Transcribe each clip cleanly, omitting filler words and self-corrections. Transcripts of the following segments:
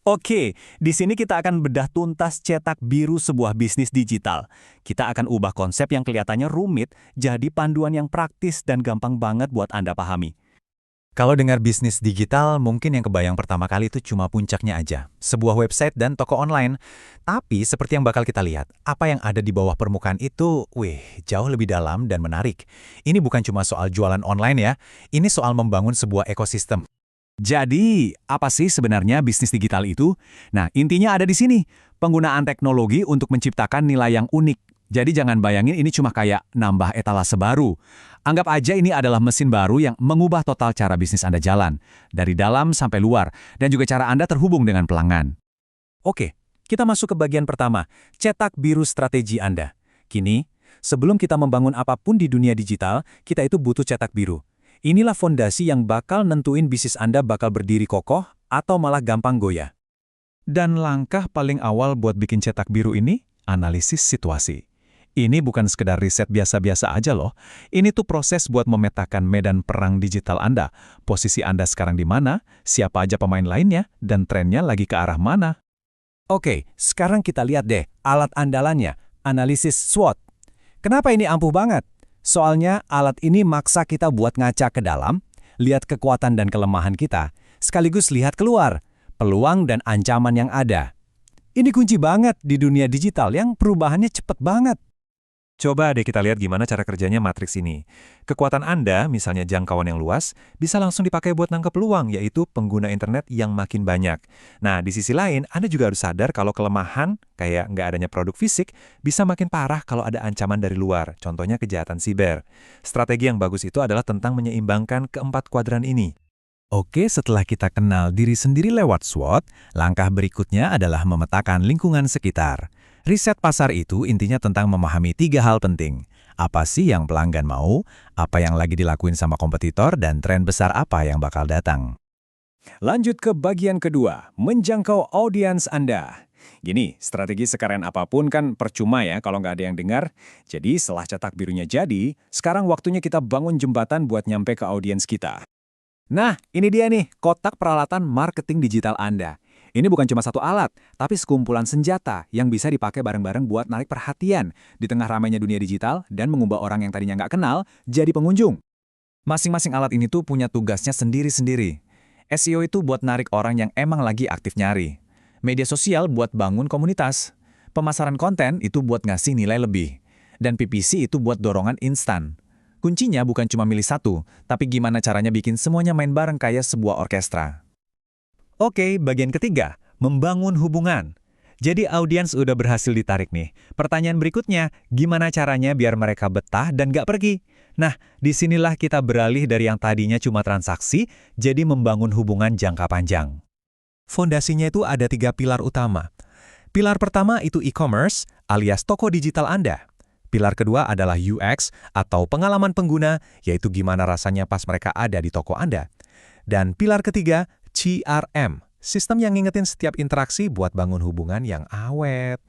Oke, di sini kita akan bedah tuntas cetak biru sebuah bisnis digital. Kita akan ubah konsep yang kelihatannya rumit jadi panduan yang praktis dan gampang banget buat Anda pahami. Kalau dengar bisnis digital, mungkin yang kebayang pertama kali itu cuma puncaknya aja. Sebuah website dan toko online. Tapi seperti yang bakal kita lihat, apa yang ada di bawah permukaan itu, jauh lebih dalam dan menarik. Ini bukan cuma soal jualan online ya, ini soal membangun sebuah ekosistem. Jadi, apa sih sebenarnya bisnis digital itu? Nah, intinya ada di sini. Penggunaan teknologi untuk menciptakan nilai yang unik. Jadi jangan bayangin ini cuma kayak nambah etalase baru. Anggap aja ini adalah mesin baru yang mengubah total cara bisnis Anda jalan. Dari dalam sampai luar. Dan juga cara Anda terhubung dengan pelanggan. Oke, kita masuk ke bagian pertama. Cetak biru strategi Anda. Kini, sebelum kita membangun apapun di dunia digital, kita itu butuh cetak biru. Inilah fondasi yang bakal nentuin bisnis Anda bakal berdiri kokoh atau malah gampang goyah. Dan langkah paling awal buat bikin cetak biru ini, analisis situasi. Ini bukan sekedar riset biasa-biasa aja loh. Ini tuh proses buat memetakan medan perang digital Anda. Posisi Anda sekarang di mana, siapa aja pemain lainnya, dan trennya lagi ke arah mana. Oke, sekarang kita lihat deh alat andalannya, analisis SWOT. Kenapa ini ampuh banget? Soalnya alat ini maksa kita buat ngaca ke dalam, lihat kekuatan dan kelemahan kita, sekaligus lihat keluar, peluang dan ancaman yang ada. Ini kunci banget di dunia digital yang perubahannya cepet banget. Coba deh kita lihat gimana cara kerjanya matriks ini. Kekuatan Anda, misalnya jangkauan yang luas, bisa langsung dipakai buat nangkep peluang, yaitu pengguna internet yang makin banyak. Nah, di sisi lain, Anda juga harus sadar kalau kelemahan, kayak nggak adanya produk fisik, bisa makin parah kalau ada ancaman dari luar, contohnya kejahatan siber. Strategi yang bagus itu adalah tentang menyeimbangkan keempat kuadran ini. Oke, setelah kita kenal diri sendiri lewat SWOT, langkah berikutnya adalah memetakan lingkungan sekitar. Riset pasar itu intinya tentang memahami 3 hal penting. Apa sih yang pelanggan mau, apa yang lagi dilakuin sama kompetitor, dan tren besar apa yang bakal datang. Lanjut ke bagian kedua, menjangkau audiens Anda. Gini, strategi sekeren apapun kan percuma ya kalau nggak ada yang dengar. Jadi setelah cetak birunya jadi, sekarang waktunya kita bangun jembatan buat nyampe ke audiens kita. Nah, ini dia nih, kotak peralatan marketing digital Anda. Ini bukan cuma satu alat, tapi sekumpulan senjata yang bisa dipakai bareng-bareng buat narik perhatian di tengah ramainya dunia digital dan mengubah orang yang tadinya nggak kenal jadi pengunjung. Masing-masing alat ini tuh punya tugasnya sendiri-sendiri. SEO itu buat narik orang yang emang lagi aktif nyari. Media sosial buat bangun komunitas. Pemasaran konten itu buat ngasih nilai lebih. Dan PPC itu buat dorongan instan. Kuncinya bukan cuma milih satu, tapi gimana caranya bikin semuanya main bareng kayak sebuah orkestra. Oke, bagian ketiga, membangun hubungan. Jadi audiens udah berhasil ditarik nih. Pertanyaan berikutnya, gimana caranya biar mereka betah dan nggak pergi? Nah, disinilah kita beralih dari yang tadinya cuma transaksi, jadi membangun hubungan jangka panjang. Fondasinya itu ada 3 pilar utama. Pilar pertama itu e-commerce, alias toko digital Anda. Pilar kedua adalah UX, atau pengalaman pengguna, yaitu gimana rasanya pas mereka ada di toko Anda. Dan pilar ketiga, CRM, sistem yang ngingetin setiap interaksi buat bangun hubungan yang awet.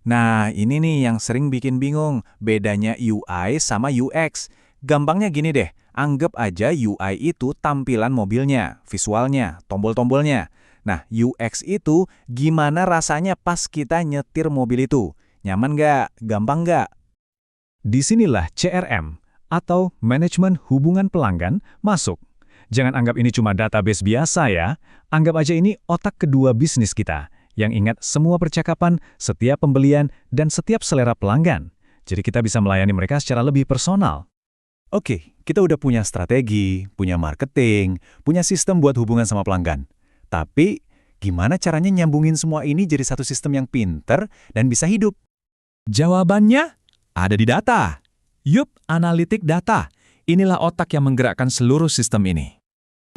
Nah, ini nih yang sering bikin bingung, bedanya UI sama UX. Gampangnya gini deh, anggap aja UI itu tampilan mobilnya, visualnya, tombol-tombolnya. Nah, UX itu gimana rasanya pas kita nyetir mobil itu. Nyaman nggak? Gampang nggak? Disinilah CRM, atau Manajemen Hubungan Pelanggan, masuk. Jangan anggap ini cuma database biasa ya. Anggap aja ini otak kedua bisnis kita, yang ingat semua percakapan, setiap pembelian, dan setiap selera pelanggan. Jadi kita bisa melayani mereka secara lebih personal. Oke, kita udah punya strategi, punya marketing, punya sistem buat hubungan sama pelanggan. Tapi, gimana caranya nyambungin semua ini jadi satu sistem yang pinter dan bisa hidup? Jawabannya ada di data. Yup, analitik data. Inilah otak yang menggerakkan seluruh sistem ini.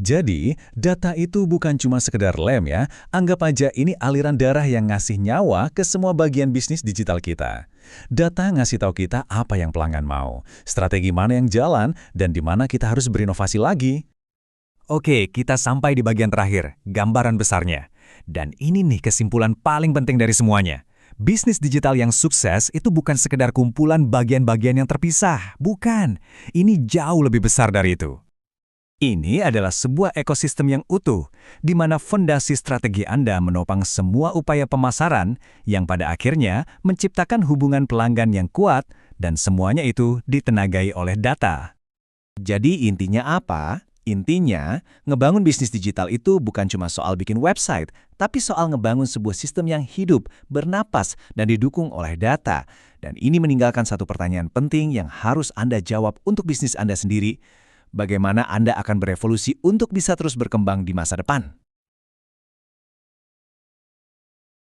Jadi, data itu bukan cuma sekedar lem ya. Anggap aja ini aliran darah yang ngasih nyawa ke semua bagian bisnis digital kita. Data ngasih tahu kita apa yang pelanggan mau, strategi mana yang jalan, dan di mana kita harus berinovasi lagi. Oke, kita sampai di bagian terakhir, gambaran besarnya. Dan ini nih kesimpulan paling penting dari semuanya. Bisnis digital yang sukses itu bukan sekedar kumpulan bagian-bagian yang terpisah. Bukan. Ini jauh lebih besar dari itu. Ini adalah sebuah ekosistem yang utuh, di mana fondasi strategi Anda menopang semua upaya pemasaran yang pada akhirnya menciptakan hubungan pelanggan yang kuat dan semuanya itu ditenagai oleh data. Jadi intinya apa? Intinya, ngebangun bisnis digital itu bukan cuma soal bikin website, tapi soal ngebangun sebuah sistem yang hidup, bernapas, dan didukung oleh data. Dan ini meninggalkan satu pertanyaan penting yang harus Anda jawab untuk bisnis Anda sendiri. Bagaimana Anda akan berevolusi untuk bisa terus berkembang di masa depan?